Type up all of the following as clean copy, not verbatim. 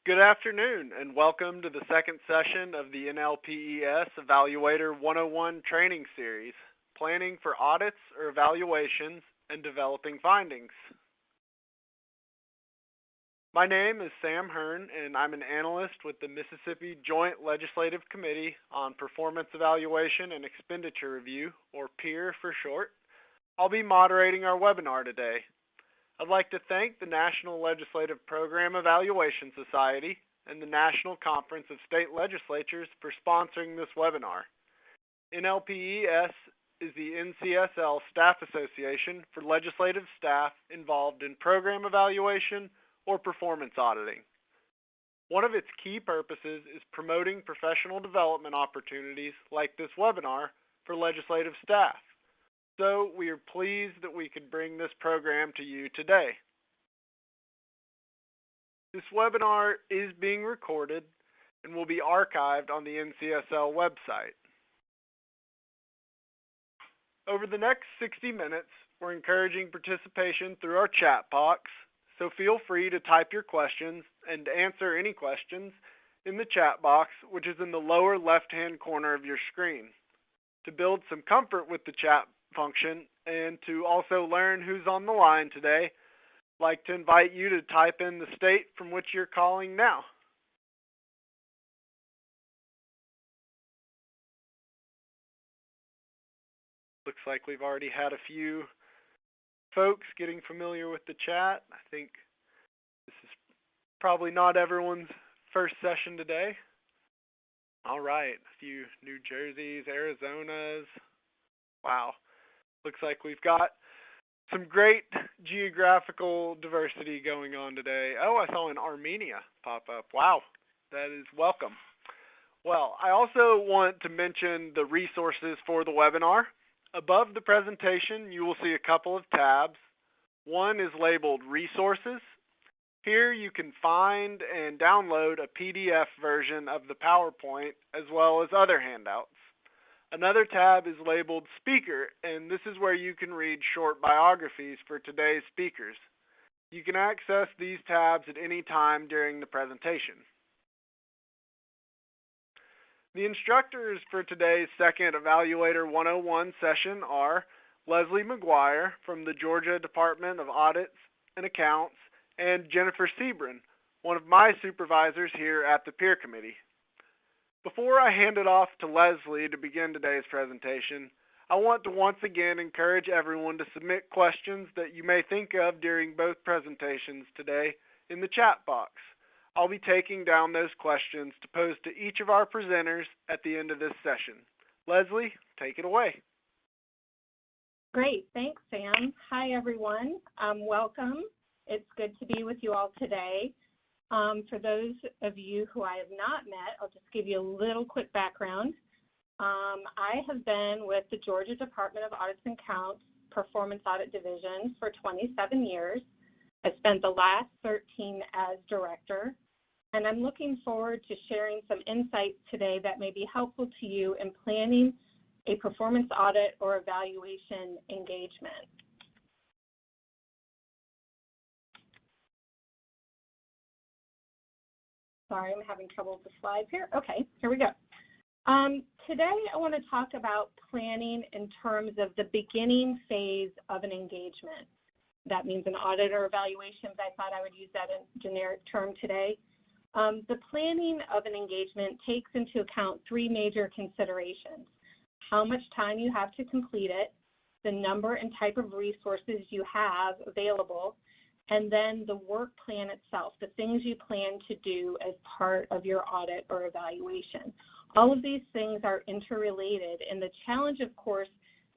Good afternoon, and welcome to the second session of the NLPES Evaluator 101 training series, Planning for Audits or Evaluations and Developing Findings. My name is Sam Hearn, and I'm an analyst with the Mississippi Joint Legislative Committee on Performance Evaluation and Expenditure Review, or PEER for short. I'll be moderating our webinar today. I'd like to thank the National Legislative Program Evaluation Society and the National Conference of State Legislatures for sponsoring this webinar. NLPES is the NCSL Staff Association for legislative staff involved in program evaluation or performance auditing. One of its key purposes is promoting professional development opportunities like this webinar for legislative staff. So we are pleased that we could bring this program to you today. This webinar is being recorded and will be archived on the NCSL website. Over the next 60 minutes, we're encouraging participation through our chat box, so feel free to type your questions and answer any questions in the chat box, which is in the lower left-hand corner of your screen. To build some comfort with the chat function and to also learn who's on the line today, I'd like to invite you to type in the state from which you're calling now. Looks like we've already had a few folks getting familiar with the chat. I think this is probably not everyone's first session today. All right, a few New Jerseys, Arizonas. Wow. Looks like we've got some great geographical diversity going on today. Oh, I saw an Armenia pop up. Wow, that is welcome. Well, I also want to mention the resources for the webinar. Above the presentation, you will see a couple of tabs. One is labeled Resources. Here you can find and download a PDF version of the PowerPoint as well as other handouts. Another tab is labeled Speaker, and this is where you can read short biographies for today's speakers. You can access these tabs at any time during the presentation. The instructors for today's second Evaluator 101 session are Leslie McGuire from the Georgia Department of Audits and Accounts and Jennifer Sebrin, one of my supervisors here at the Peer Committee. Before I hand it off to Leslie to begin today's presentation, I want to once again encourage everyone to submit questions that you may think of during both presentations today in the chat box. I'll be taking down those questions to pose to each of our presenters at the end of this session. Leslie, take it away. Great, thanks, Sam. Hi, everyone. Welcome. It's good to be with you all today. For those of you who I have not met, I'll just give you a little quick background. I have been with the Georgia Department of Audits and Accounts Performance Audit Division for 27 years. I spent the last 13 as director, and I'm looking forward to sharing some insights today that may be helpful to you in planning a performance audit or evaluation engagement. Sorry, I'm having trouble with the slides here. Okay, here we go. Today, I want to talk about planning in terms of the beginning phase of an engagement. That means an audit or evaluation, but I thought I would use that in generic term today. The planning of an engagement takes into account three major considerations: how much time you have to complete it, the number and type of resources you have available, and then the work plan itself, the things you plan to do as part of your audit or evaluation. All of these things are interrelated, and the challenge, of course,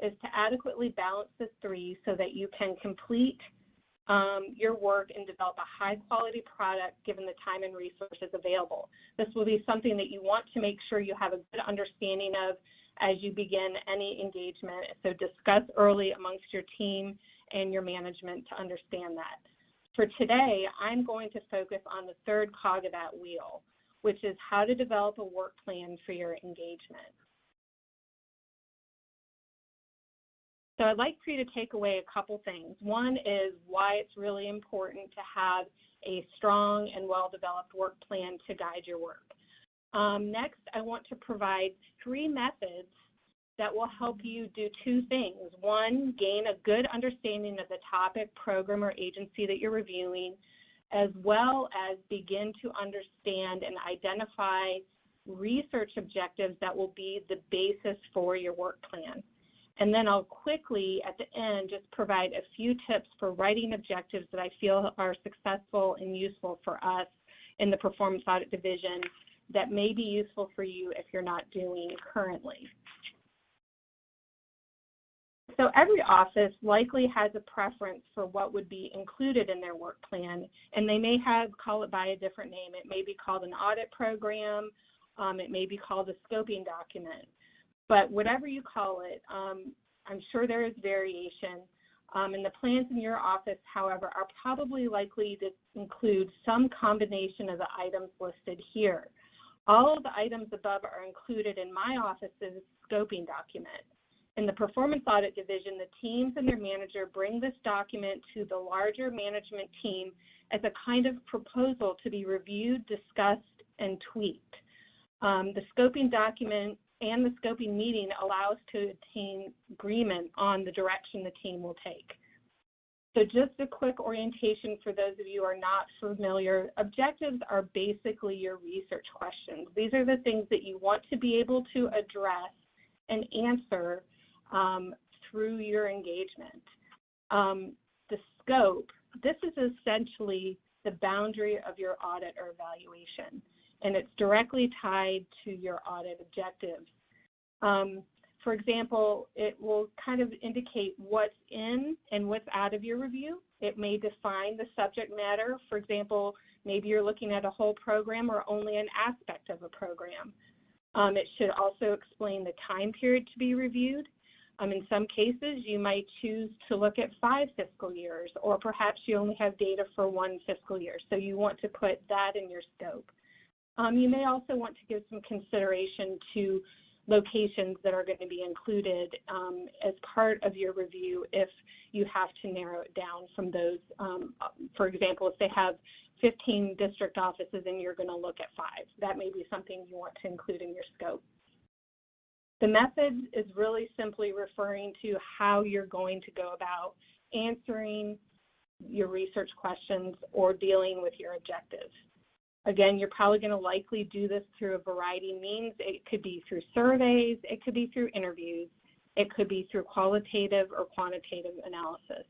is to adequately balance the three so that you can complete your work and develop a high-quality product given the time and resources available. This will be something that you want to make sure you have a good understanding of as you begin any engagement, so discuss early amongst your team and your management to understand that. For today, I'm going to focus on the third cog of that wheel, which is how to develop a work plan for your engagement. So I'd like for you to take away a couple things. One is why it's really important to have a strong and well-developed work plan to guide your work. Next, I want to provide 3 methods that will help you do 2 things. One, gain a good understanding of the topic, program, or agency that you're reviewing, as well as begin to understand and identify research objectives that will be the basis for your work plan. And then I'll quickly, at the end, just provide a few tips for writing objectives that I feel are successful and useful for us in the Performance Audit Division that may be useful for you if you're not doing currently. So every office likely has a preference for what would be included in their work plan, and they may call it by a different name. It may be called an audit program, it may be called a scoping document. But whatever you call it, I'm sure there is variation. And the plans in your office, however, are probably likely to include some combination of the items listed here. All of the items above are included in my office's scoping document. In the Performance Audit Division, the teams and their manager bring this document to the larger management team as a kind of proposal to be reviewed, discussed, and tweaked. The scoping document and the scoping meeting allow us to attain agreement on the direction the team will take. So just a quick orientation for those of you who are not familiar, objectives are basically your research questions. These are the things that you want to be able to address and answer through your engagement. The scope, this is essentially the boundary of your audit or evaluation, and it's directly tied to your audit objectives. For example, it will kind of indicate what's in and what's out of your review. It may define the subject matter. For example, maybe you're looking at a whole program or only an aspect of a program. It should also explain the time period to be reviewed. In some cases, you might choose to look at 5 fiscal years, or perhaps you only have data for 1 fiscal year, so you want to put that in your scope. You may also want to give some consideration to locations that are going to be included as part of your review if you have to narrow it down from those. For example, if they have 15 district offices and you're going to look at 5, that may be something you want to include in your scope. The method is really simply referring to how you're going to go about answering your research questions or dealing with your objectives. Again, you're probably going to likely do this through a variety of means. It could be through surveys, it could be through interviews, it could be through qualitative or quantitative analysis.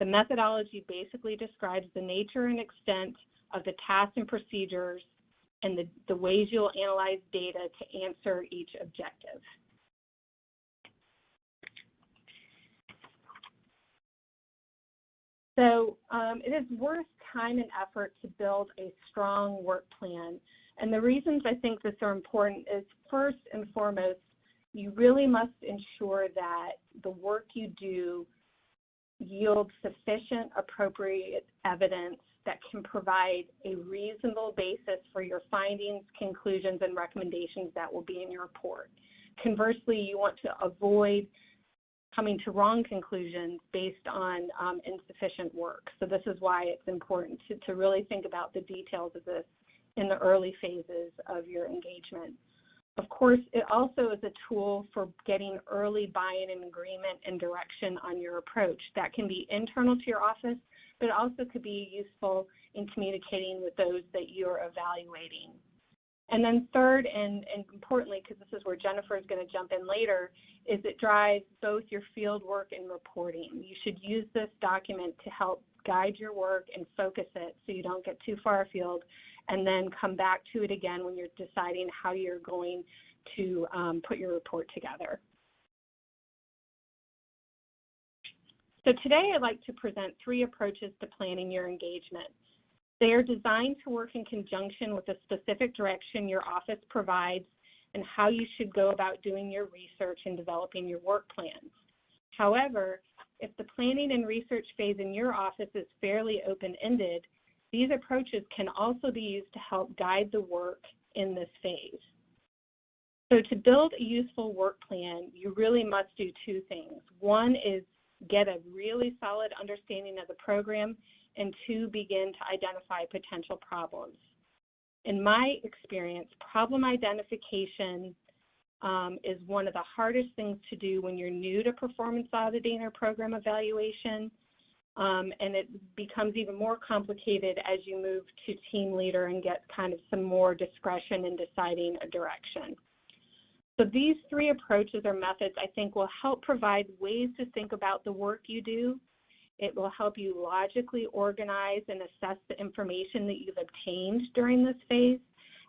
The methodology basically describes the nature and extent of the tasks and procedures and the ways you'll analyze data to answer each objective. So it is worth time and effort to build a strong work plan. And the reasons I think this are important is, first and foremost, you really must ensure that the work you do yields sufficient appropriate evidence that can provide a reasonable basis for your findings, conclusions, and recommendations that will be in your report. Conversely, you want to avoid coming to wrong conclusions based on insufficient work. So this is why it's important to really think about the details of this in the early phases of your engagement. Of course, it also is a tool for getting early buy-in and agreement and direction on your approach. That can be internal to your office, but it also could be useful in communicating with those that you're evaluating. And then third, and importantly, because this is where Jennifer is going to jump in later, is it drives both your field work and reporting. You should use this document to help guide your work and focus it so you don't get too far afield, and then come back to it again when you're deciding how you're going to put your report together. So today I'd like to present 3 approaches to planning your engagement. They are designed to work in conjunction with the specific direction your office provides and how you should go about doing your research and developing your work plans. However, if the planning and research phase in your office is fairly open-ended, these approaches can also be used to help guide the work in this phase. So to build a useful work plan, you really must do two things. One is get a really solid understanding of the program, and two, begin to identify potential problems. In my experience, problem identification is one of the hardest things to do when you're new to performance auditing or program evaluation, and it becomes even more complicated as you move to team leader and get kind of some more discretion in deciding a direction. So these three approaches or methods, I think, will help provide ways to think about the work you do. It will help you logically organize and assess the information that you've obtained during this phase,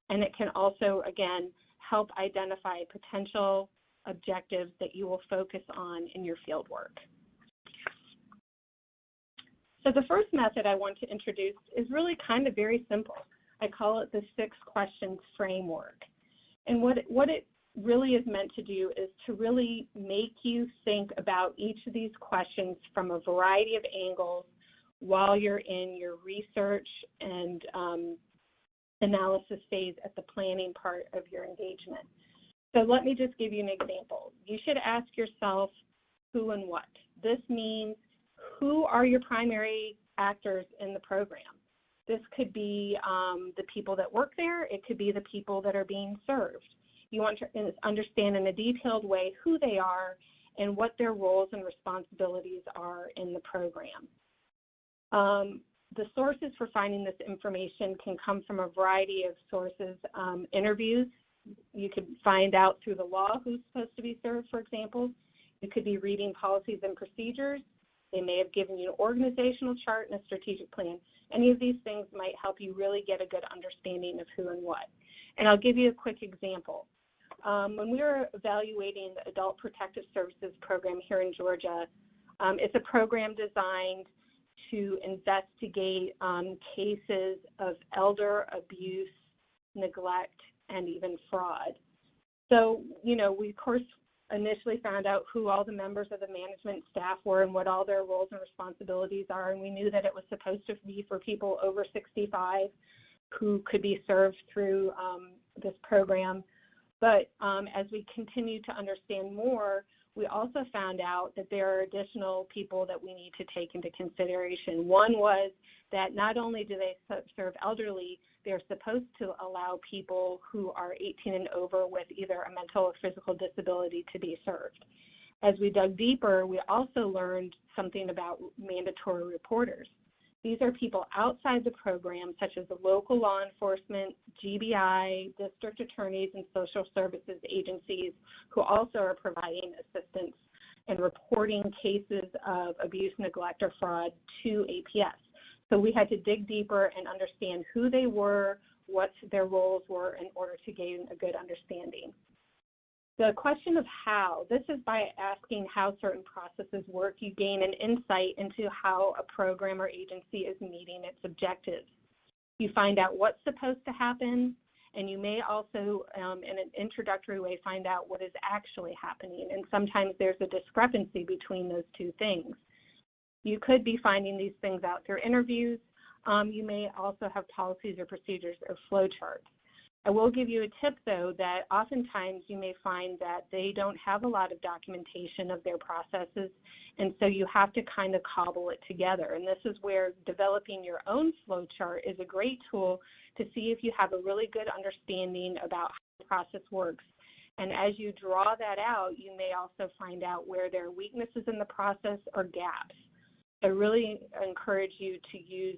and it can also, again, help identify potential objectives that you will focus on in your field work. So the first method I want to introduce is really kind of very simple. I call it the 6 questions framework. And what it really is meant to do is to really make you think about each of these questions from a variety of angles while you're in your research and analysis phase at the planning part of your engagement. So let me just give you an example. You should ask yourself who and what. This means who are your primary actors in the program? This could be the people that work there. It could be the people that are being served. You want to understand in a detailed way who they are and what their roles and responsibilities are in the program. The sources for finding this information can come from a variety of sources. Interviews, you could find out through the law who's supposed to be served, for example. You could be reading policies and procedures. They may have given you an organizational chart and a strategic plan. Any of these things might help you really get a good understanding of who and what. And I'll give you a quick example. When we were evaluating the Adult Protective Services program here in Georgia, it's a program designed to investigate cases of elder abuse, neglect, and even fraud. So, you know, we of course initially found out who all the members of the management staff were and what all their roles and responsibilities are, and we knew that it was supposed to be for people over 65 who could be served through this program. But as we continue to understand more, we also found out that there are additional people that we need to take into consideration. One was that not only do they serve elderly, they're supposed to allow people who are 18 and over with either a mental or physical disability to be served. As we dug deeper, we also learned something about mandatory reporters. These are people outside the program, such as the local law enforcement, GBI, district attorneys, and social services agencies, who also are providing assistance and reporting cases of abuse, neglect, or fraud to APS. So we had to dig deeper and understand who they were, what their roles were, in order to gain a good understanding. The question of how, this is by asking how certain processes work, you gain an insight into how a program or agency is meeting its objectives. You find out what's supposed to happen, and you may also, in an introductory way, find out what is actually happening. And sometimes there's a discrepancy between those two things. You could be finding these things out through interviews. You may also have policies or procedures or flowcharts. I will give you a tip, though, that oftentimes you may find that they don't have a lot of documentation of their processes, and so you have to kind of cobble it together. And this is where developing your own flow chart is a great tool to see if you have a really good understanding about how the process works. And as you draw that out, you may also find out where there are weaknesses in the process or gaps. I really encourage you to use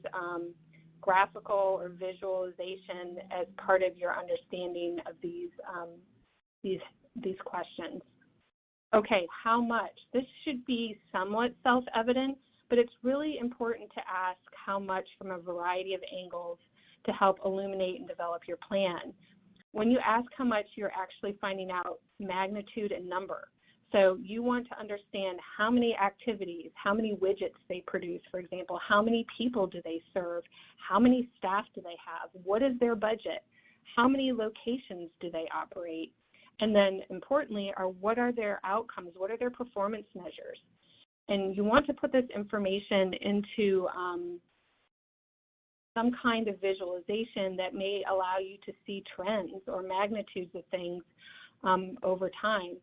graphical or visualization as part of your understanding of these questions. Okay, how much? This should be somewhat self-evident, but it's really important to ask how much from a variety of angles to help illuminate and develop your plan. When you ask how much, you're actually finding out magnitude and number. So you want to understand how many activities, how many widgets they produce, for example, how many people do they serve, how many staff do they have, what is their budget, how many locations do they operate, and then importantly, what are their outcomes, what are their performance measures. And you want to put this information into some kind of visualization that may allow you to see trends or magnitudes of things over time.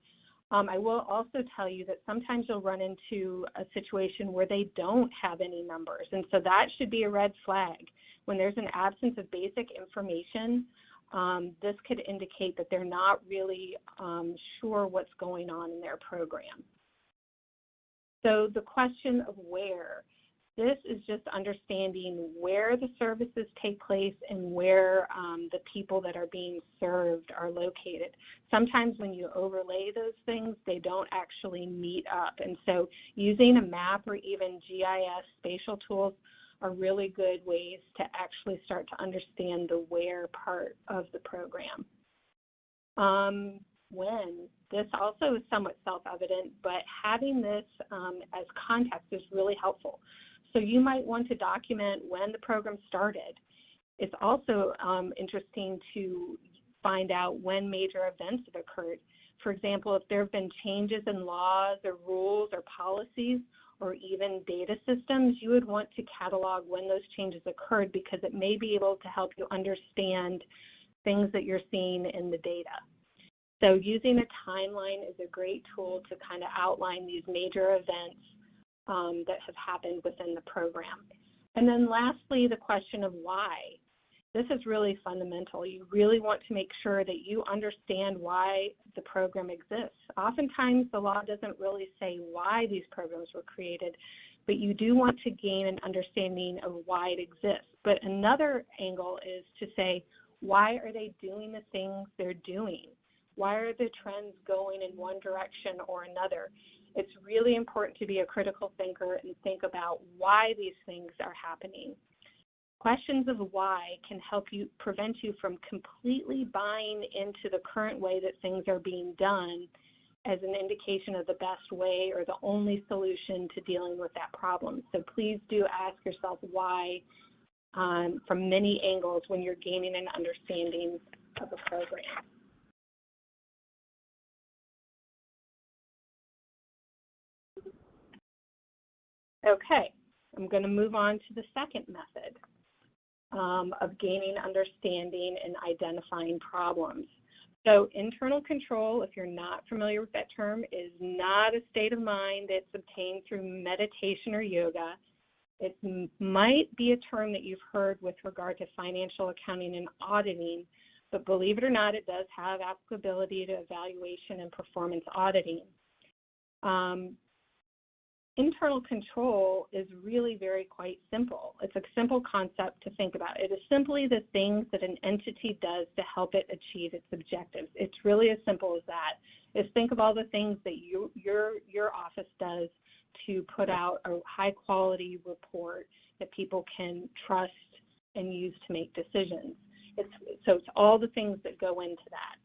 I will also tell you that sometimes you'll run into a situation where they don't have any numbers, and so that should be a red flag. When there's an absence of basic information, this could indicate that they're not really sure what's going on in their program. So the question of where, this is just understanding where the services take place and where the people that are being served are located. Sometimes when you overlay those things, they don't actually meet up. And so using a map or even GIS spatial tools are really good ways to actually start to understand the where part of the program. When, this also is somewhat self-evident, but having this as context is really helpful. So you might want to document when the program started. It's also interesting to find out when major events have occurred. For example, if there have been changes in laws or rules or policies or even data systems, you would want to catalog when those changes occurred because it may be able to help you understand things that you're seeing in the data. So using a timeline is a great tool to kind of outline these major events that have happened within the program. And then lastly, the question of why. This is really fundamental. You really want to make sure that you understand why the program exists. Oftentimes, the law doesn't really say why these programs were created, but you do want to gain an understanding of why it exists. But another angle is to say, why are they doing the things they're doing? Why are the trends going in one direction or another? It's really important to be a critical thinker and think about why these things are happening. Questions of why can help you prevent you from completely buying into the current way that things are being done as an indication of the best way or the only solution to dealing with that problem. So please do ask yourself why from many angles when you're gaining an understanding of a program. Okay, I'm going to move on to the second method of gaining understanding and identifying problems. So internal control, if you're not familiar with that term, is not a state of mind that's obtained through meditation or yoga. It might be a term that you've heard with regard to financial accounting and auditing, but believe it or not, it does have applicability to evaluation and performance auditing. Internal control is really quite simple. It's a simple concept to think about. It is simply the things that an entity does to help it achieve its objectives. It's really as simple as that. Is think of all the things that your office does to put out a high quality report that people can trust and use to make decisions. So it's all the things that go into that.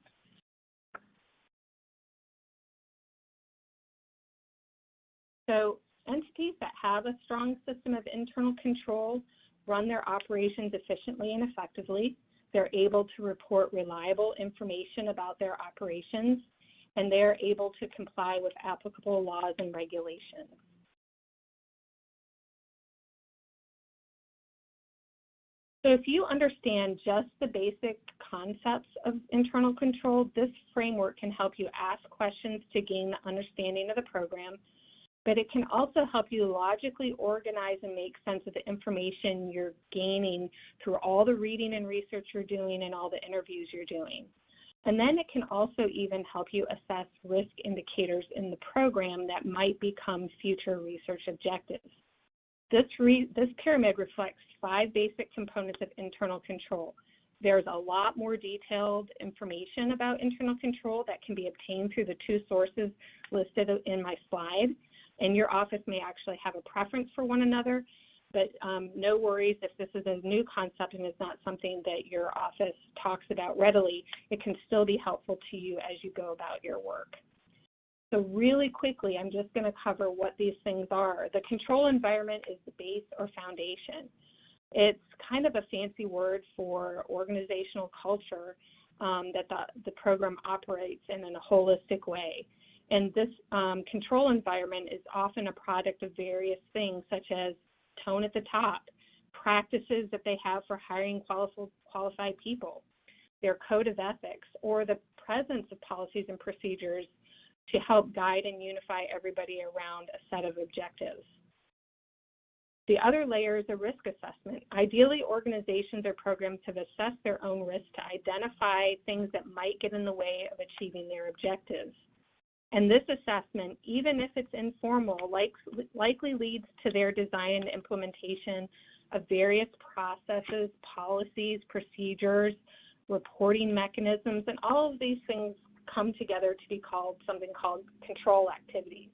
So entities that have a strong system of internal control run their operations efficiently and effectively. They're able to report reliable information about their operations, and they're able to comply with applicable laws and regulations. So if you understand just the basic concepts of internal control, this framework can help you ask questions to gain the understanding of the program, but it can also help you logically organize and make sense of the information you're gaining through all the reading and research you're doing and all the interviews you're doing. And then it can also even help you assess risk indicators in the program that might become future research objectives. This pyramid reflects 5 basic components of internal control. There's a lot more detailed information about internal control that can be obtained through the 2 sources listed in my slide. And your office may actually have a preference for one another, but no worries if this is a new concept and it's not something that your office talks about readily, it can still be helpful to you as you go about your work. So really quickly, I'm just going to cover what these things are. The control environment is the base or foundation. It's kind of a fancy word for organizational culture that the program operates in a holistic way. And this control environment is often a product of various things, such as tone at the top, practices that they have for hiring qualified people, their code of ethics, or the presence of policies and procedures to help guide and unify everybody around a set of objectives. The other layer is a risk assessment. Ideally, organizations or programs have assessed their own risk to identify things that might get in the way of achieving their objectives. And this assessment, even if it's informal, likely leads to their design and implementation of various processes, policies, procedures, reporting mechanisms, and all of these things come together to be called something called control activities.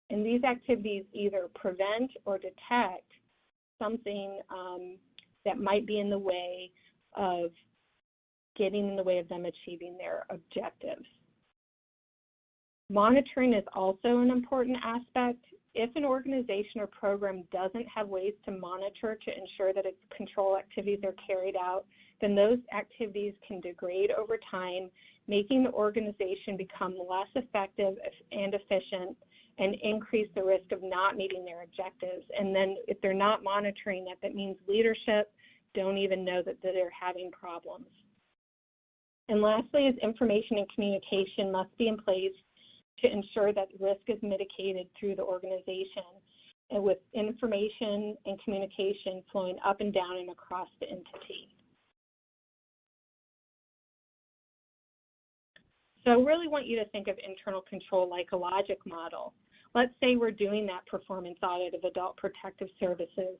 And these activities either prevent or detect something that might be in the way of getting in the way of them achieving their objectives. Monitoring is also an important aspect. If an organization or program doesn't have ways to monitor to ensure that its control activities are carried out, then those activities can degrade over time, making the organization become less effective and efficient and increase the risk of not meeting their objectives. And then if they're not monitoring that, that means leadership don't even know that they're having problems. And lastly is information and communication must be in place to ensure that risk is mitigated through the organization, and with information and communication flowing up and down and across the entity. So I really want you to think of internal control like a logic model. Let's say we're doing that performance audit of adult protective services.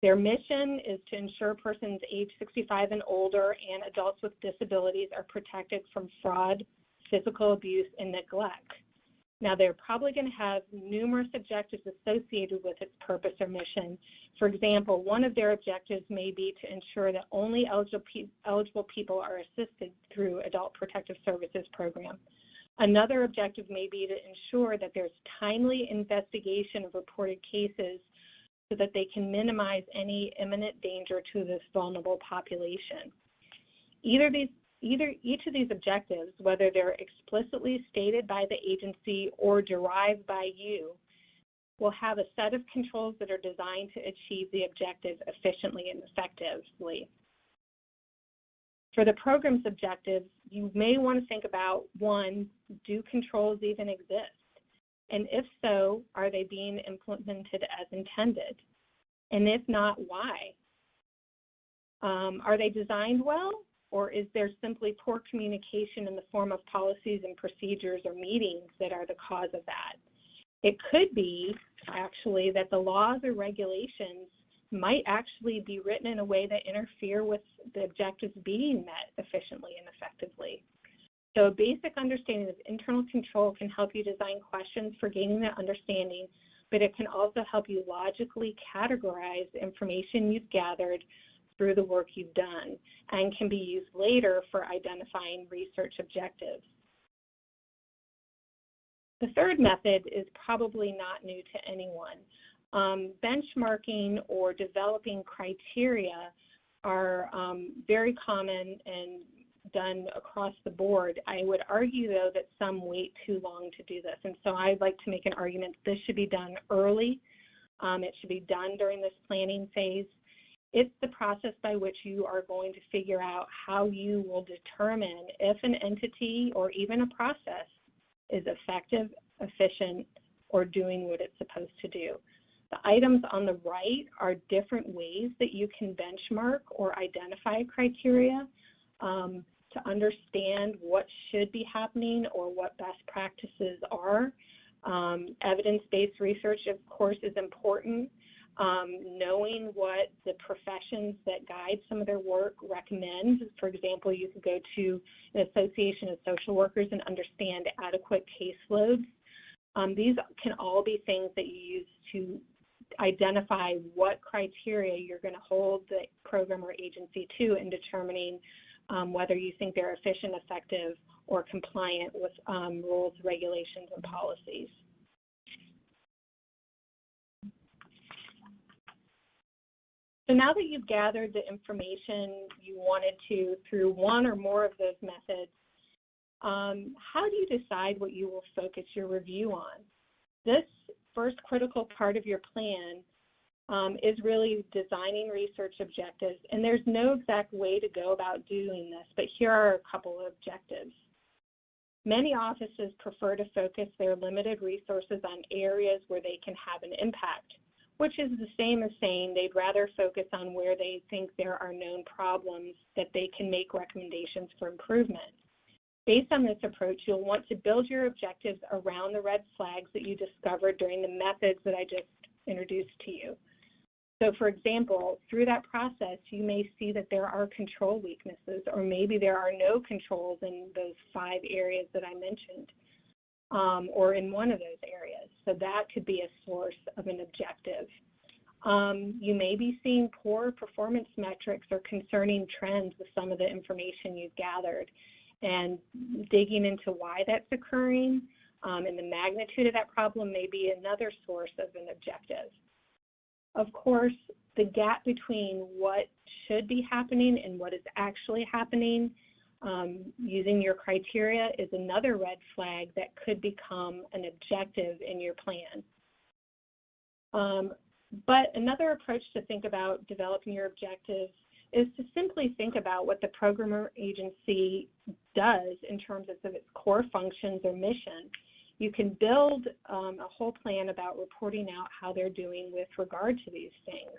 Their mission is to ensure persons age 65 and older and adults with disabilities are protected from fraud, physical abuse, and neglect. Now, they're probably going to have numerous objectives associated with its purpose or mission. For example, one of their objectives may be to ensure that only eligible people are assisted through Adult Protective Services Program. Another objective may be to ensure that there's timely investigation of reported cases so that they can minimize any imminent danger to this vulnerable population. Each of these objectives, whether they're explicitly stated by the agency or derived by you, will have a set of controls that are designed to achieve the objective efficiently and effectively. For the program's objectives, you may want to think about, one, do controls even exist? And if so, are they being implemented as intended? And if not, why? Are they designed well? Or is there simply poor communication in the form of policies and procedures or meetings that are the cause of that? It could be, actually, that the laws or regulations might actually be written in a way that interfere with the objectives being met efficiently and effectively. So a basic understanding of internal control can help you design questions for gaining that understanding, but it can also help you logically categorize the information you've gathered through the work you've done, and can be used later for identifying research objectives. The third method is probably not new to anyone. Benchmarking or developing criteria are very common and done across the board. I would argue, though, that some wait too long to do this, and so I'd like to make an argument this should be done early. It should be done during this planning phase. It's the process by which you are going to figure out how you will determine if an entity or even a process is effective, efficient, or doing what it's supposed to do. The items on the right are different ways that you can benchmark or identify criteria to understand what should be happening or what best practices are. Evidence-based research, of course, is important. Knowing what the professions that guide some of their work recommend. For example, you could go to an association of social workers and understand adequate caseloads. These can all be things that you use to identify what criteria you're going to hold the program or agency to in determining whether you think they're efficient, effective, or compliant with rules, regulations, and policies. So now that you've gathered the information you wanted to through one or more of those methods, how do you decide what you will focus your review on? This first critical part of your plan is really designing research objectives, and there's no exact way to go about doing this, but here are a couple of objectives. Many offices prefer to focus their limited resources on areas where they can have an impact, which is the same as saying they'd rather focus on where they think there are known problems that they can make recommendations for improvement. Based on this approach, you'll want to build your objectives around the red flags that you discovered during the methods that I just introduced to you. So for example, through that process, you may see that there are control weaknesses, or maybe there are no controls in those 5 areas that I mentioned, or in one of those areas. So that could be a source of an objective. You may be seeing poor performance metrics or concerning trends with some of the information you've gathered, and digging into why that's occurring and the magnitude of that problem may be another source of an objective. Of course, the gap between what should be happening and what is actually happening using your criteria is another red flag that could become an objective in your plan. But another approach to think about developing your objectives is to simply think about what the program or agency does in terms of its core functions or mission. You can build a whole plan about reporting out how they're doing with regard to these things.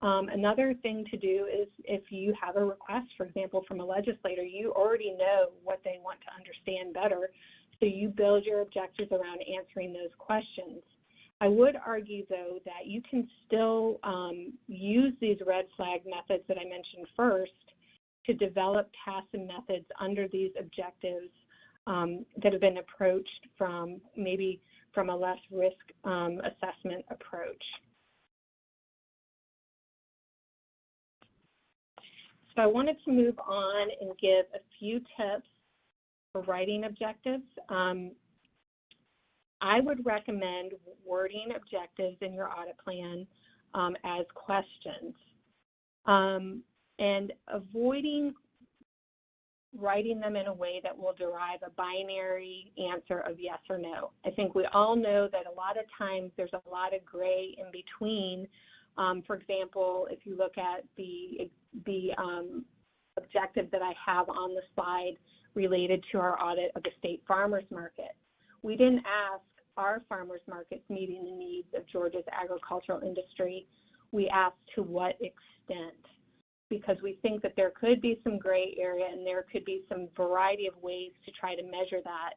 Another thing to do is if you have a request, for example, from a legislator, you already know what they want to understand better, so you build your objectives around answering those questions. I would argue, though, that you can still use these red flag methods that I mentioned first to develop tasks and methods under these objectives that have been approached from maybe from a less risk assessment approach. So I wanted to move on and give a few tips for writing objectives. I would recommend wording objectives in your audit plan as questions and avoiding writing them in a way that will derive a binary answer of yes or no. I think we all know that a lot of times there's a lot of gray in between. For example, if you look at the objective that I have on the slide related to our audit of the state farmers market, we didn't ask, are farmers markets meeting the needs of Georgia's agricultural industry? We asked to what extent, because we think that there could be some gray area and there could be some variety of ways to try to measure that.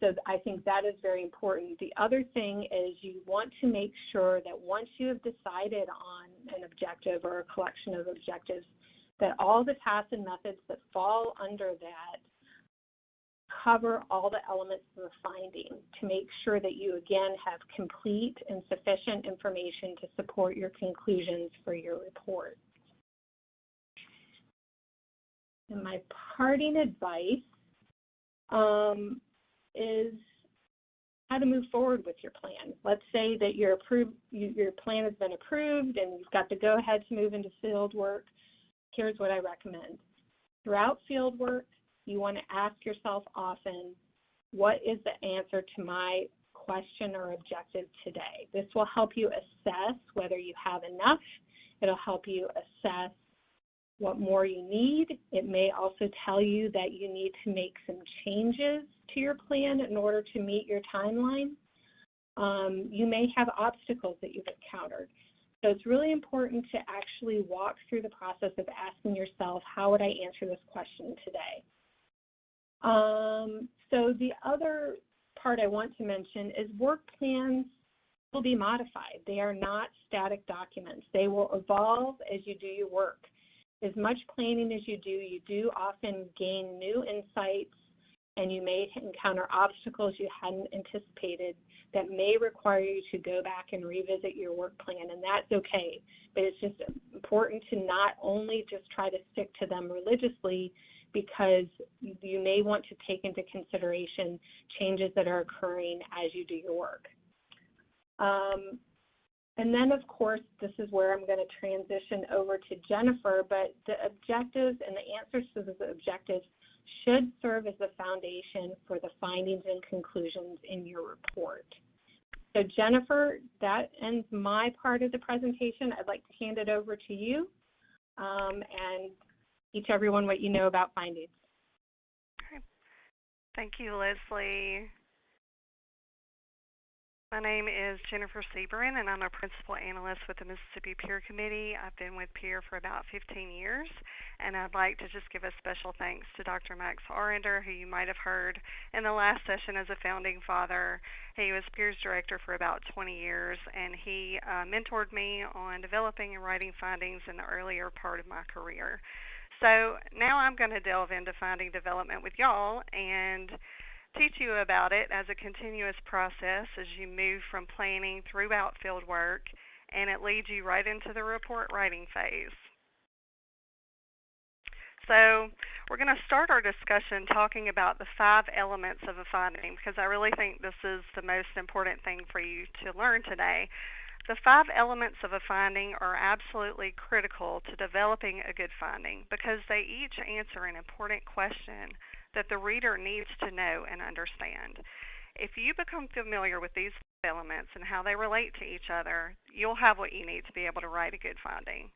So I think that is very important. The other thing is you want to make sure that once you have decided on an objective or a collection of objectives, that all the tasks and methods that fall under that cover all the elements of the finding to make sure that you, again, have complete and sufficient information to support your conclusions for your report. And my parting advice is how to move forward with your plan. Let's say that your plan has been approved and you've got the go-ahead to move into field work. Here's what I recommend. Throughout field work, you want to ask yourself often, what is the answer to my question or objective today? This will help you assess whether you have enough. It'll help you assess what more you need. It may also tell you that you need to make some changes to your plan in order to meet your timeline. You may have obstacles that you've encountered. So it's really important to actually walk through the process of asking yourself, how would I answer this question today? So the other part I want to mention is work plans will be modified. They are not static documents. They will evolve as you do your work. As much planning as you do often gain new insights, and you may encounter obstacles you hadn't anticipated that may require you to go back and revisit your work plan, and that's okay. But it's just important to not only just try to stick to them religiously, because you may want to take into consideration changes that are occurring as you do your work. And then, of course, this is where I'm going to transition over to Jennifer, but the objectives and the answers to the objectives should serve as the foundation for the findings and conclusions in your report. So Jennifer, that ends my part of the presentation. I'd like to hand it over to you and teach everyone what you know about findings. Okay. Thank you, Leslie. My name is Jennifer Seaburin, and I'm a principal analyst with the Mississippi Peer Committee. I've been with Peer for about 15 years, and I'd like to just give a special thanks to Dr. Max Arender, who you might have heard in the last session as a founding father. He was Peer's director for about 20 years, and he mentored me on developing and writing findings in the earlier part of my career. So now I'm going to delve into finding development with y'all and teach you about it as a continuous process as you move from planning throughout field work, and it leads you right into the report writing phase. So we're going to start our discussion talking about the 5 elements of a finding, because I really think this is the most important thing for you to learn today. The 5 elements of a finding are absolutely critical to developing a good finding because they each answer an important question that the reader needs to know and understand. If you become familiar with these elements and how they relate to each other, you'll have what you need to be able to write a good finding.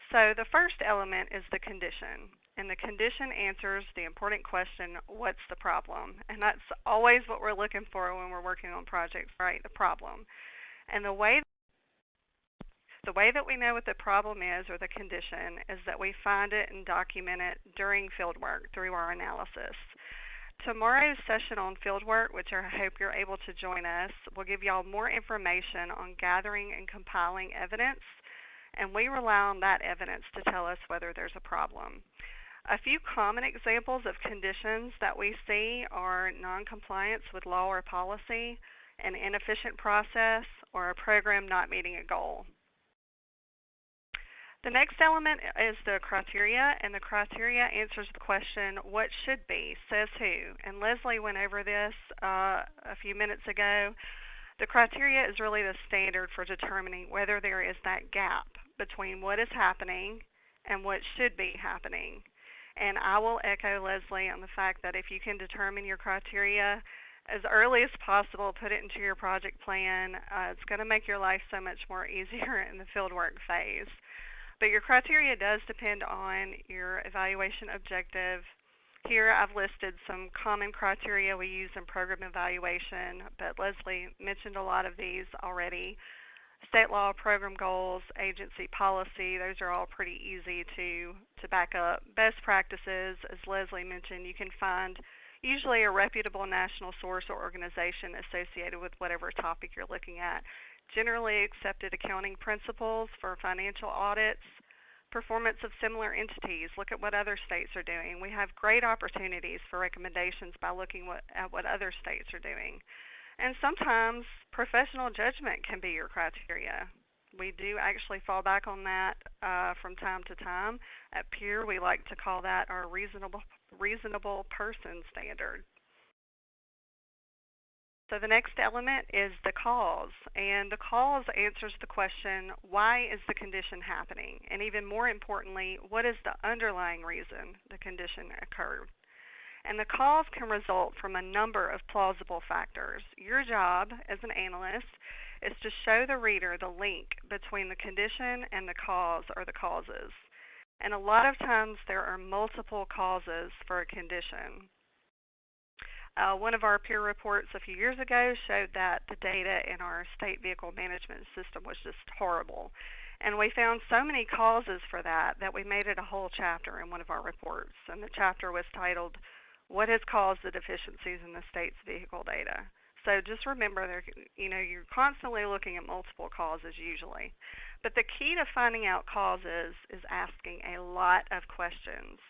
So the first element is the condition, and the condition answers the important question, what's the problem? And that's always what we're looking for when we're working on projects, right? The problem. And the way that we know what the problem is or the condition is that we find it and document it during fieldwork through our analysis. Tomorrow's session on fieldwork, which I hope you're able to join us, will give y'all more information on gathering and compiling evidence, and we rely on that evidence to tell us whether there's a problem. A few common examples of conditions that we see are noncompliance with law or policy, an inefficient process, or a program not meeting a goal. The next element is the criteria, and the criteria answers the question, what should be, says who? And Leslie went over this a few minutes ago. The criteria is really the standard for determining whether there is that gap between what is happening and what should be happening. And I will echo Leslie on the fact that if you can determine your criteria as early as possible, put it into your project plan, it's going to make your life so much more easier in the fieldwork phase. But your criteria does depend on your evaluation objective. Here I've listed some common criteria we use in program evaluation, but Leslie mentioned a lot of these already. State law, program goals, agency policy, those are all pretty easy to back up. Best practices, as Leslie mentioned, you can find usually a reputable national source or organization associated with whatever topic you're looking at. Generally accepted accounting principles for financial audits, performance of similar entities, look at what other states are doing. We have great opportunities for recommendations by looking at what other states are doing. And sometimes professional judgment can be your criteria. We do actually fall back on that from time to time. At Peer, we like to call that our reasonable person standard. So the next element is the cause, and the cause answers the question, why is the condition happening? And even more importantly, what is the underlying reason the condition occurred? And the cause can result from a number of plausible factors. Your job as an analyst is to show the reader the link between the condition and the cause or the causes. And a lot of times there are multiple causes for a condition. One of our peer reports a few years ago showed that the data in our state vehicle management system was just horrible. And we found so many causes for that we made it a whole chapter in one of our reports. And the chapter was titled, What Has Caused the Deficiencies in the State's Vehicle Data? So just remember, you're constantly looking at multiple causes usually. But the key to finding out causes is asking a lot of questions.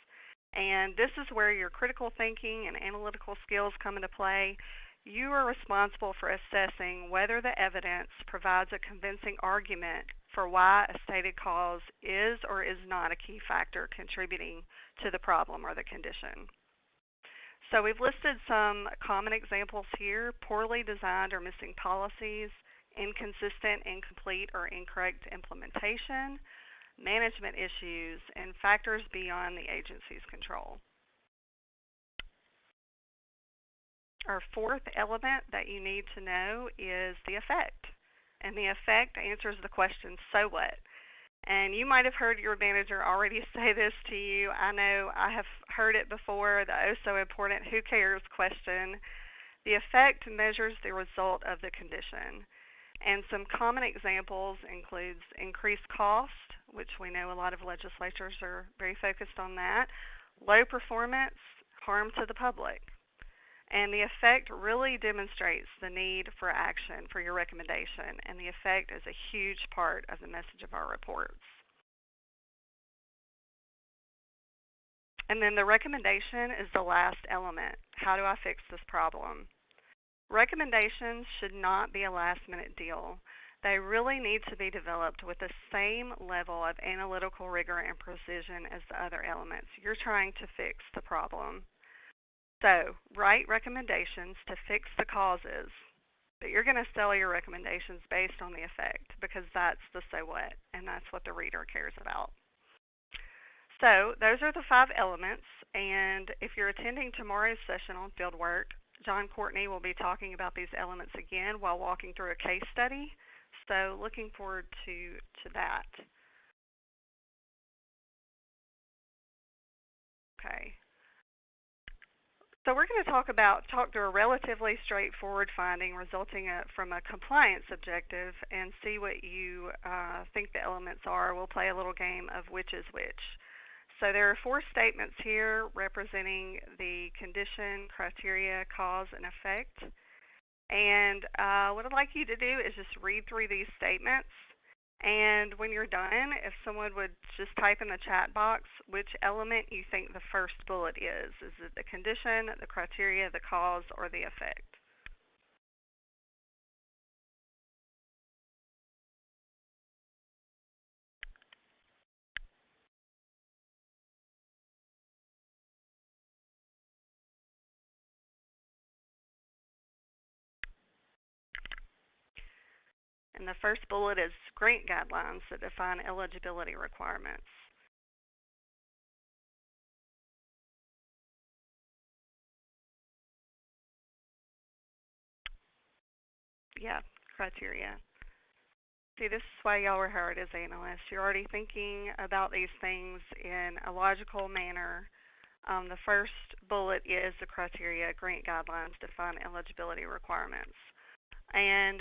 And this is where your critical thinking and analytical skills come into play. You are responsible for assessing whether the evidence provides a convincing argument for why a stated cause is or is not a key factor contributing to the problem or the condition. So we've listed some common examples here: poorly designed or missing policies, inconsistent, incomplete, or incorrect implementation, management issues, and factors beyond the agency's control. Our fourth element that you need to know is the effect. And the effect answers the question, so what? And you might have heard your manager already say this to you. I know I have heard it before, the oh so important who cares question. The effect measures the result of the condition. And some common examples includes increased cost, which we know a lot of legislatures are very focused on that, low performance, harm to the public. And the effect really demonstrates the need for action for your recommendation, and the effect is a huge part of the message of our reports. And then the recommendation is the last element. How do I fix this problem? Recommendations should not be a last-minute deal. They really need to be developed with the same level of analytical rigor and precision as the other elements. You're trying to fix the problem. So, write recommendations to fix the causes, but you're going to sell your recommendations based on the effect, because that's the so what, and that's what the reader cares about. So, those are the 5 elements, and if you're attending tomorrow's session on fieldwork, John Courtney will be talking about these elements again while walking through a case study, so looking forward to that. Okay. So we're going to talk through a relatively straightforward finding resulting from a compliance objective and see what you think the elements are. We'll play a little game of which is which. So there are 4 statements here representing the condition, criteria, cause, and effect. And what I'd like you to do is just read through these statements. And when you're done, if someone would just type in the chat box which element you think the first bullet is. Is it the condition, the criteria, the cause, or the effect? And the first bullet is grant guidelines that define eligibility requirements. Yeah, criteria. See, this is why y'all were hired as analysts. You're already thinking about these things in a logical manner. The first bullet is the criteria, grant guidelines define eligibility requirements. And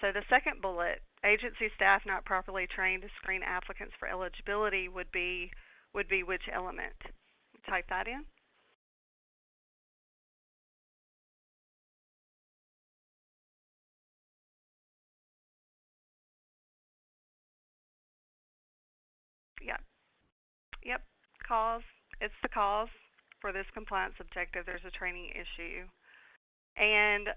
so the second bullet, agency staff not properly trained to screen applicants for eligibility would be which element? Type that in. Yep. Cause. It's the cause for this compliance objective. There's a training issue. And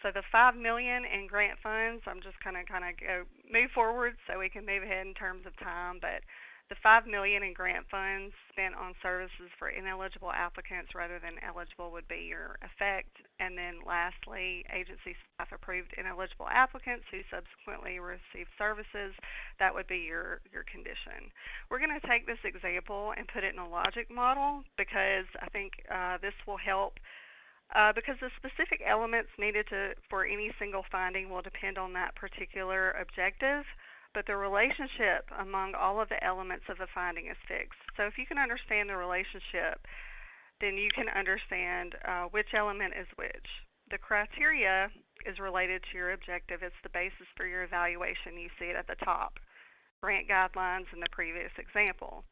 so the $5 million in grant funds, I'm just going to move forward so we can move ahead in terms of time. But the $5 million in grant funds spent on services for ineligible applicants rather than eligible would be your effect. And then lastly, agency staff approved ineligible applicants who subsequently received services. That would be your condition. We're going to take this example and put it in a logic model because I think this will help. Because the specific elements needed for any single finding will depend on that particular objective, but the relationship among all of the elements of the finding is fixed. So if you can understand the relationship, then you can understand which element is which. The criteria is related to your objective. It's the basis for your evaluation. You see it at the top. Grant guidelines in the previous example.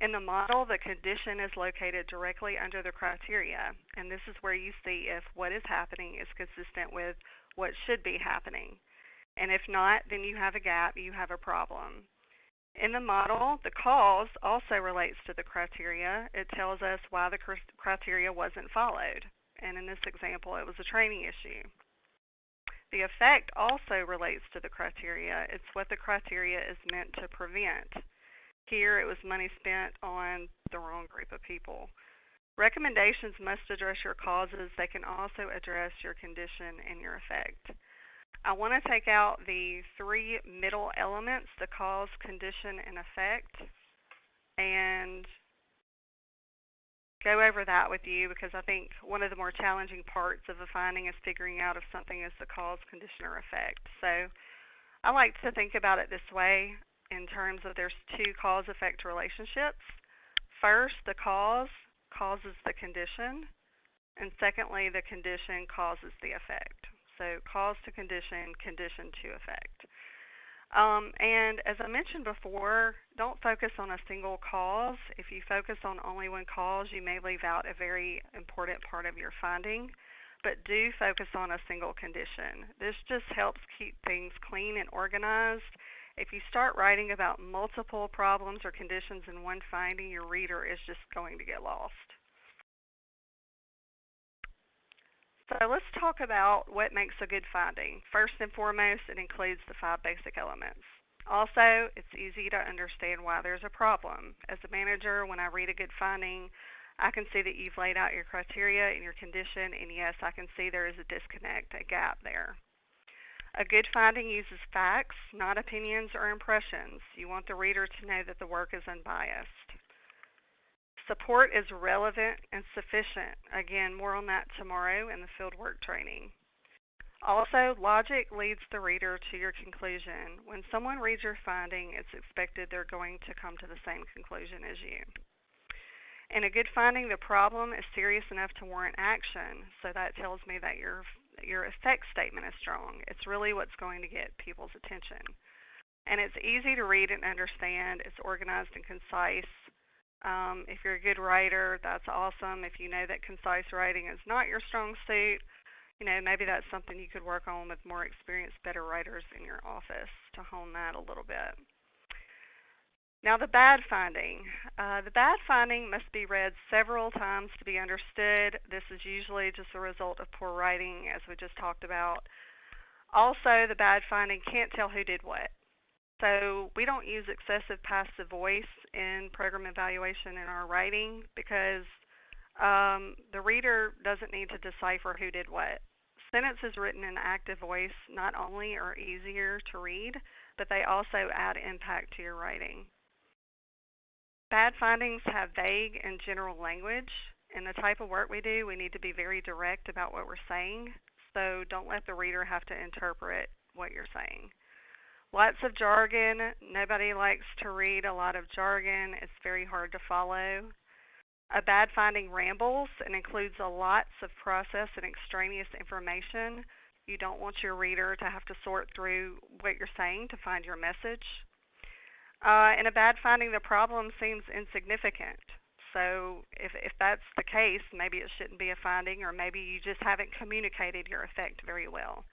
In the model, the condition is located directly under the criteria, and this is where you see if what is happening is consistent with what should be happening. And if not, then you have a gap, you have a problem. In the model, the cause also relates to the criteria. It tells us why the criteria wasn't followed. And in this example, it was a training issue. The effect also relates to the criteria. It's what the criteria is meant to prevent. Here, it was money spent on the wrong group of people. Recommendations must address your causes. They can also address your condition and your effect. I want to take out the 3 middle elements, the cause, condition, and effect, and go over that with you because I think one of the more challenging parts of a finding is figuring out if something is the cause, condition, or effect. So I like to think about it this way in terms of there's 2 cause-effect relationships. First, the cause causes the condition, and secondly, the condition causes the effect. So cause to condition, condition to effect. And as I mentioned before, don't focus on a single cause. If you focus on only one cause, you may leave out a very important part of your finding, but do focus on a single condition. This just helps keep things clean and organized. If you start writing about multiple problems or conditions in one finding, your reader is just going to get lost. So let's talk about what makes a good finding. First and foremost, it includes the 5 basic elements. Also, it's easy to understand why there's a problem. As a manager, when I read a good finding, I can see that you've laid out your criteria and your condition, and yes, I can see there is a disconnect, a gap there. A good finding uses facts, not opinions or impressions. You want the reader to know that the work is unbiased. Support is relevant and sufficient. Again, more on that tomorrow in the fieldwork training. Also, logic leads the reader to your conclusion. When someone reads your finding, it's expected they're going to come to the same conclusion as you. In a good finding, the problem is serious enough to warrant action, so that tells me that your effect statement is strong. It's really what's going to get people's attention. And it's easy to read and understand. It's organized and concise. If you're a good writer, that's awesome. If you know that concise writing is not your strong suit, maybe that's something you could work on with more experienced, better writers in your office to hone that a little bit. Now, the bad finding. The bad finding must be read several times to be understood. This is usually just a result of poor writing, as we just talked about. Also, the bad finding can't tell who did what. So we don't use excessive passive voice in program evaluation in our writing because the reader doesn't need to decipher who did what. Sentences written in active voice not only are easier to read, but they also add impact to your writing. Bad findings have vague and general language. In the type of work we do, we need to be very direct about what we're saying, so don't let the reader have to interpret what you're saying. Lots of jargon. Nobody likes to read a lot of jargon. It's very hard to follow. A bad finding rambles and includes lots of process and extraneous information. You don't want your reader to have to sort through what you're saying to find your message. In a bad finding, the problem seems insignificant. So if that's the case, maybe it shouldn't be a finding, or maybe you just haven't communicated your effect very well.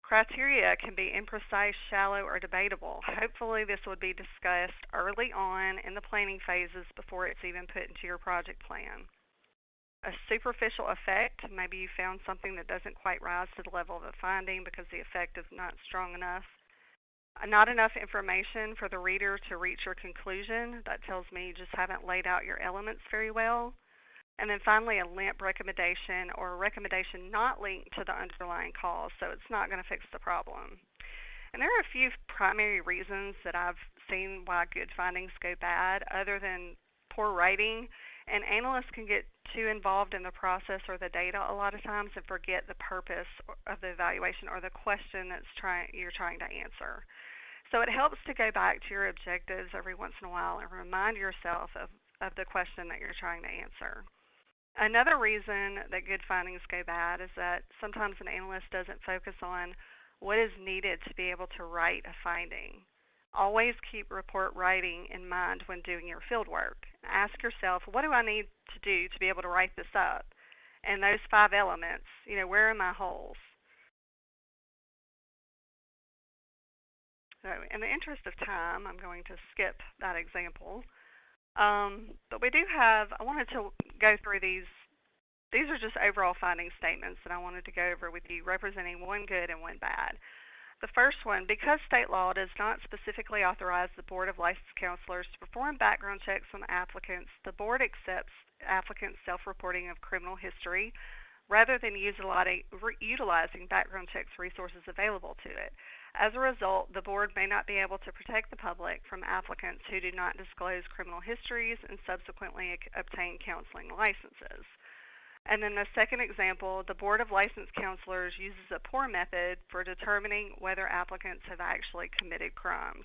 Criteria can be imprecise, shallow, or debatable. Hopefully this would be discussed early on in the planning phases before it's even put into your project plan. A superficial effect, maybe you found something that doesn't quite rise to the level of a finding because the effect is not strong enough. Not enough information for the reader to reach your conclusion. That tells me you just haven't laid out your elements very well. And then finally, a limp recommendation or a recommendation not linked to the underlying cause, so it's not going to fix the problem. And there are a few primary reasons that I've seen why good findings go bad, other than poor writing. And analysts can get too involved in the process or the data a lot of times and forget the purpose of the evaluation or the question you're trying to answer. So it helps to go back to your objectives every once in a while and remind yourself of the question that you're trying to answer. Another reason that good findings go bad is that sometimes an analyst doesn't focus on what is needed to be able to write a finding. Always keep report writing in mind when doing your field work. Ask yourself, what do I need to do to be able to write this up? And those 5 elements, where are my holes? So in the interest of time, I'm going to skip that example. But we do have, I wanted to go through these. These are just overall finding statements that I wanted to go over with you, representing one good and one bad. The first one, because state law does not specifically authorize the Board of Licensed Counselors to perform background checks on applicants, the board accepts applicants' self-reporting of criminal history rather than utilizing background checks resources available to it. As a result, the board may not be able to protect the public from applicants who do not disclose criminal histories and subsequently obtain counseling licenses. And then the second example, the Board of Licensed Counselors uses a poor method for determining whether applicants have actually committed crimes.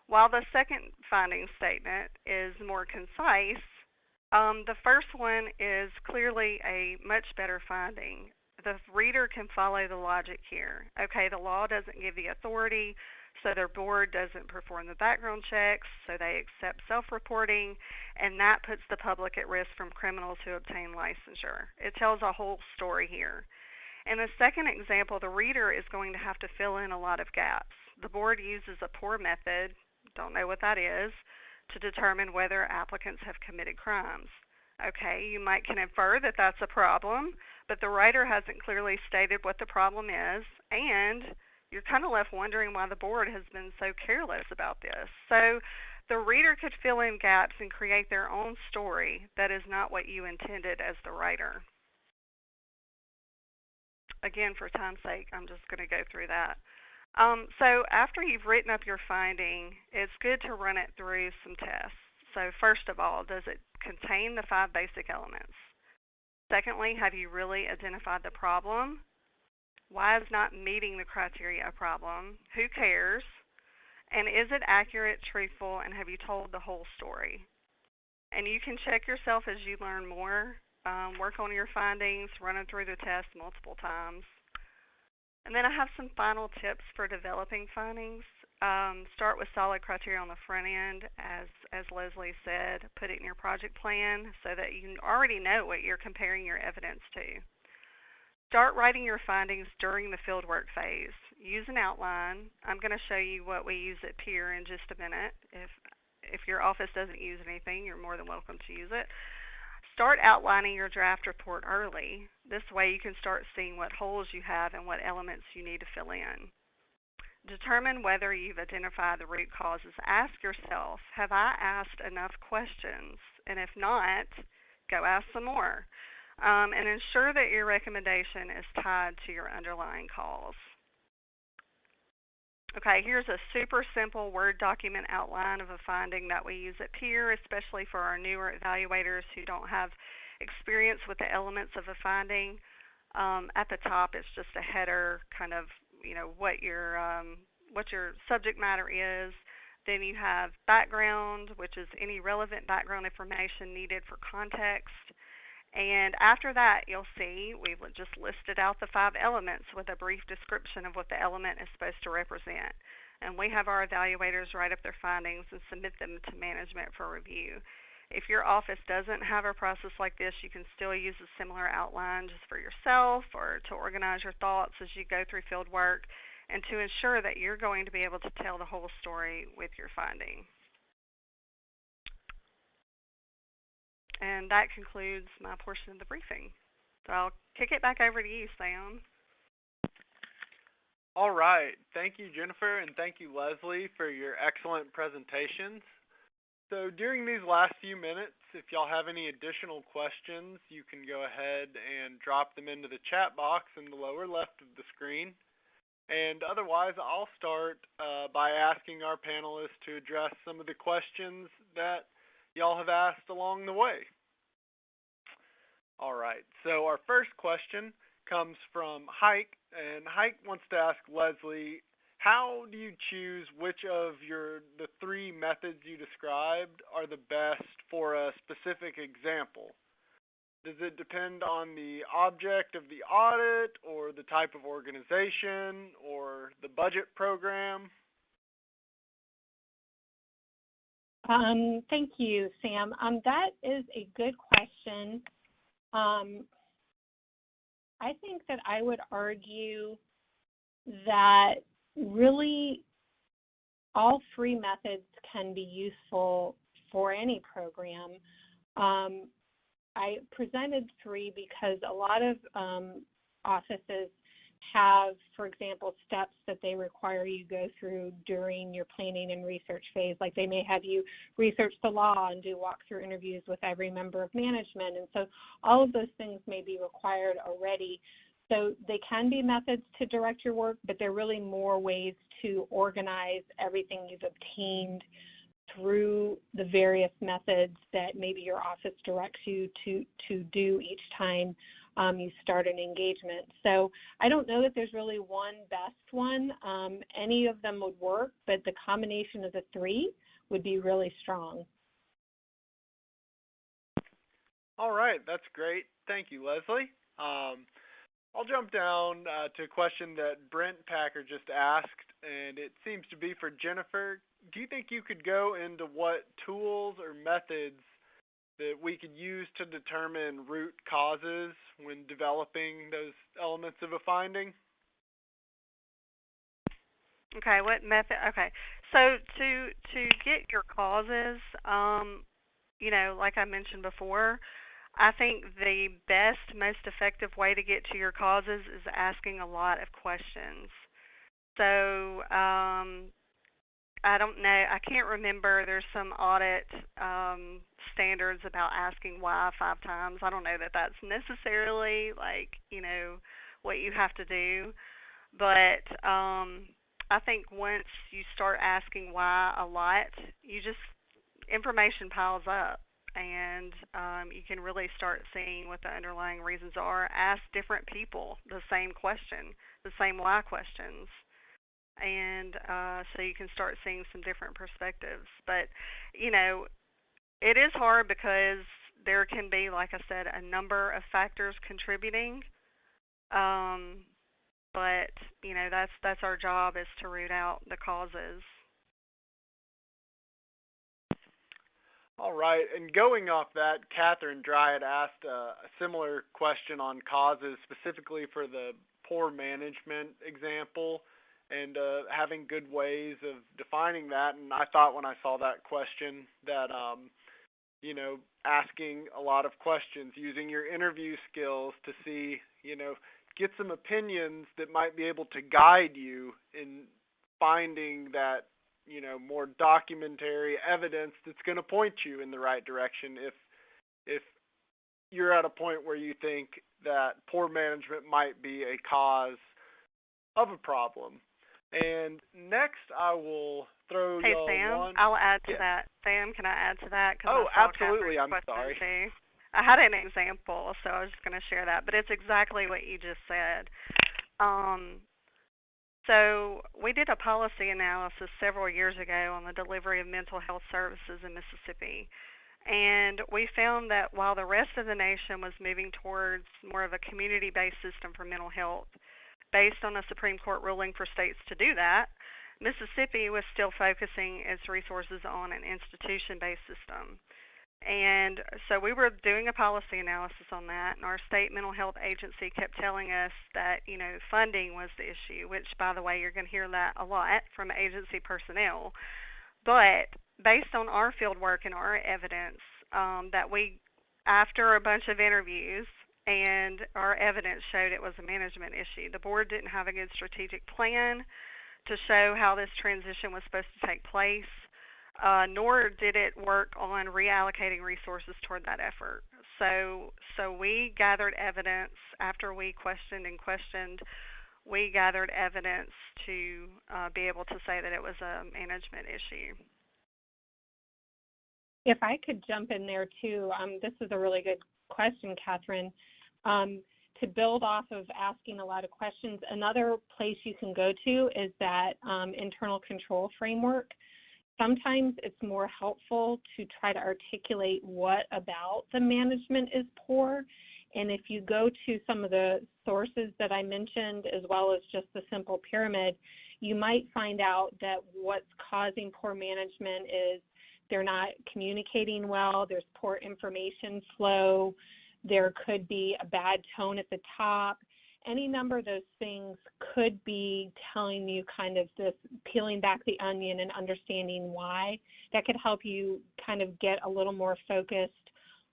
While the second finding statement is more concise, The first one is clearly a much better finding. The reader can follow the logic here. Okay, the law doesn't give the authority, so their board doesn't perform the background checks, so they accept self-reporting, and that puts the public at risk from criminals who obtain licensure. It tells a whole story here. In the second example, the reader is going to have to fill in a lot of gaps. The board uses a poor method, don't know what that is, to determine whether applicants have committed crimes. Okay, you can infer that that's a problem, but the writer hasn't clearly stated what the problem is, and you're kind of left wondering why the board has been so careless about this. So the reader could fill in gaps and create their own story that is not what you intended as the writer. Again, for time's sake, I'm just going to go through that. So after you've written up your finding, it's good to run it through some tests. So first of all, does it contain the 5 basic elements? Secondly, have you really identified the problem? Why is not meeting the criteria a problem? Who cares? And is it accurate, truthful, and have you told the whole story? And you can check yourself as you learn more. Work on your findings, run them through the test multiple times. And then I have some final tips for developing findings. Start with solid criteria on the front end, as Leslie said. Put it in your project plan so that you already know what you're comparing your evidence to. Start writing your findings during the fieldwork phase. Use an outline. I'm going to show you what we use at Peer in just a minute. If your office doesn't use anything, you're more than welcome to use it. Start outlining your draft report early. This way you can start seeing what holes you have and what elements you need to fill in. Determine whether you've identified the root causes. Ask yourself, have I asked enough questions? And if not, go ask some more. And ensure that your recommendation is tied to your underlying cause. Okay, here's a super simple Word document outline of a finding that we use at Peer, especially for our newer evaluators who don't have experience with the elements of a finding. At the top, it's just a header, kind of, what your subject matter is. Then you have background, which is any relevant background information needed for context. And after that, you'll see we've just listed out the 5 elements with a brief description of what the element is supposed to represent. And we have our evaluators write up their findings and submit them to management for review. If your office doesn't have a process like this, you can still use a similar outline just for yourself or to organize your thoughts as you go through field work and to ensure that you're going to be able to tell the whole story with your finding. And that concludes my portion of the briefing. So I'll kick it back over to you, Sam. All right. Thank you, Jennifer, and thank you, Leslie, for your excellent presentations. So during these last few minutes, if y'all have any additional questions, you can go ahead and drop them into the chat box in the lower left of the screen. And otherwise, I'll start by asking our panelists to address some of the questions that y'all have asked along the way. All right, so our first question comes from Hike, and Hike wants to ask Leslie, how do you choose which of the 3 methods you described are the best for a specific example? Does it depend on the object of the audit or the type of organization or the budget program? Thank you, Sam. That is a good question. I think that I would argue that really all 3 methods can be useful for any program. I presented 3 because a lot of offices have, for example, steps that they require you go through during your planning and research phase. Like they may have you research the law and do walkthrough interviews with every member of management. And so all of those things may be required already. So they can be methods to direct your work, but there are really more ways to organize everything you've obtained through the various methods that maybe your office directs you to do each time you start an engagement. So I don't know that there's really one best one. Any of them would work, but the combination of the 3 would be really strong. All right, that's great. Thank you, Leslie. I'll jump down to a question that Brent Packer just asked, and it seems to be for Jennifer. Do you think you could go into what tools or methods that we could use to determine root causes when developing those elements of a finding? Okay, what method? Okay, so to get your causes, you know, like I mentioned before, I think the best, most effective way to get to your causes is asking a lot of questions. So, I don't know, I can't remember. There's some audit standards about asking why 5 times. I don't know that that's necessarily like, you know, what you have to do, but I think once you start asking why a lot, you just information piles up, and you can really start seeing what the underlying reasons are. Ask different people the same question, the same why questions, and so you can start seeing some different perspectives. But, you know, it is hard because there can be, like I said, a number of factors contributing. Um, but you know, that's our job, is to root out the causes. All right, and going off that, Catherine Dry had asked a similar question on causes, specifically for the poor management example, and having good ways of defining that. And I thought when I saw that question that, you know, asking a lot of questions, using your interview skills to see, you know, get some opinions that might be able to guide you in finding that, you know, more documentary evidence that's going to point you in the right direction if you're at a point where you think that poor management might be a cause of a problem. And next I will throw Hey y'all Sam, one. I'll add to Yes. that. Sam, can I add to that? Because Oh, I saw absolutely. Catherine's I'm question sorry. too. I had an example, so I was just going to share that, but it's exactly what you just said. Um, so we did a policy analysis several years ago on the delivery of mental health services in Mississippi. And we found that while the rest of the nation was moving towards more of a community-based system for mental health, based on a Supreme Court ruling for states to do that, Mississippi was still focusing its resources on an institution-based system. And so we were doing a policy analysis on that, and our state mental health agency kept telling us that, you know, funding was the issue, which, by the way, you're going to hear that a lot from agency personnel. But based on our field work and our evidence, that we, after a bunch of interviews, and our evidence showed it was a management issue. The board didn't have a good strategic plan to show how this transition was supposed to take place, nor did it work on reallocating resources toward that effort. So we gathered evidence after we questioned and questioned. We gathered evidence to be able to say that it was a management issue. If I could jump in there too, this is a really good question, Catherine. To build off of asking a lot of questions, another place you can go to is that internal control framework. Sometimes it's more helpful to try to articulate what about the management is poor. And if you go to some of the sources that I mentioned, as well as just the simple pyramid, you might find out that what's causing poor management is they're not communicating well, there's poor information flow, there could be a bad tone at the top. Any number of those things could be telling you kind of this, peeling back the onion and understanding why. That could help you kind of get a little more focused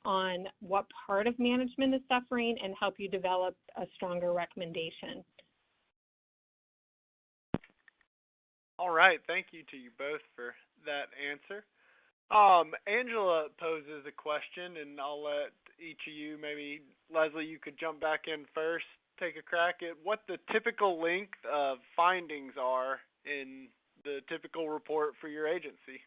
on what part of management is suffering and help you develop a stronger recommendation. All right, thank you to you both for that answer. Angela poses a question, and I'll let each of you, maybe Leslie, you could jump back in first, take a crack at what the typical length of findings are in the typical report for your agency.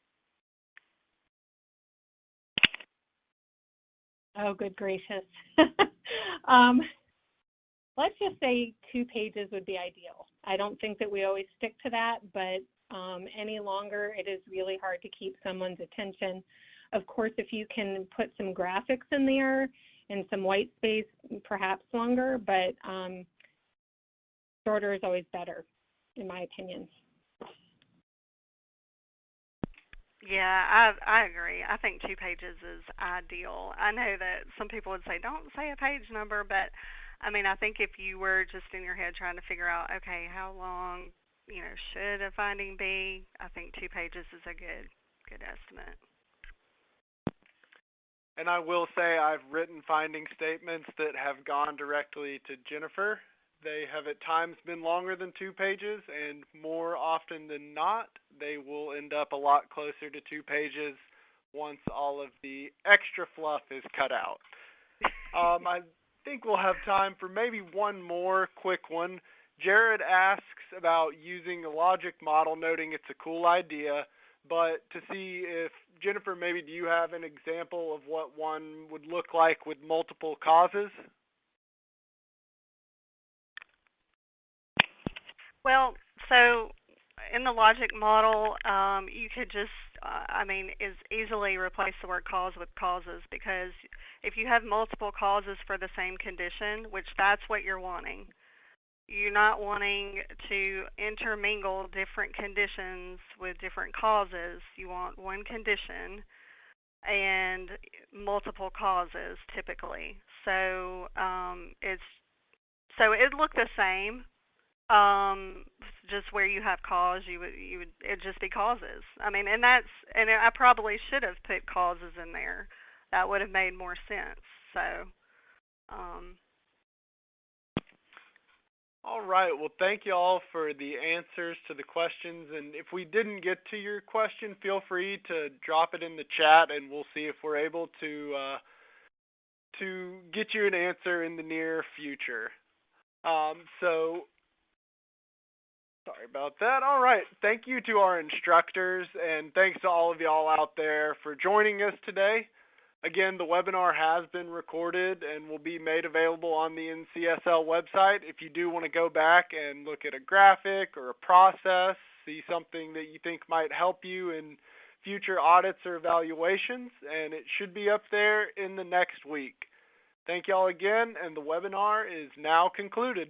Oh, good gracious. Let's just say 2 pages would be ideal. I don't think that we always stick to that, but any longer, it is really hard to keep someone's attention. Of course, if you can put some graphics in there and some white space, perhaps longer, but shorter is always better, in my opinion. Yeah, I agree. I think 2 pages is ideal. I know that some people would say, don't say a page number, but I mean, I think if you were just in your head trying to figure out, okay, how long, should a finding be, I think 2 pages is a good estimate. And I will say I've written finding statements that have gone directly to Jennifer. They have at times been longer than 2 pages, and more often than not, they will end up a lot closer to 2 pages once all of the extra fluff is cut out. I think we'll have time for maybe one more quick one. Jared asks about using a logic model, noting it's a cool idea, but to see if, Jennifer, maybe do you have an example of what one would look like with multiple causes? Well, so in the logic model, you could just, is easily replace the word cause with causes, because if you have multiple causes for the same condition, which that's what you're wanting, you're not wanting to intermingle different conditions with different causes. You want one condition and multiple causes typically. So it'd look the same. Just where you have cause, it'd just be causes. And I probably should have put causes in there. That would have made more sense. So, All right. Well, thank you all for the answers to the questions. And if we didn't get to your question, feel free to drop it in the chat, and we'll see if we're able to get you an answer in the near future. Sorry about that. All right. Thank you to our instructors, and thanks to all of y'all out there for joining us today. Again, the webinar has been recorded and will be made available on the NCSL website. If you do want to go back and look at a graphic or a process, see something that you think might help you in future audits or evaluations, and it should be up there in the next week. Thank y'all again, and the webinar is now concluded.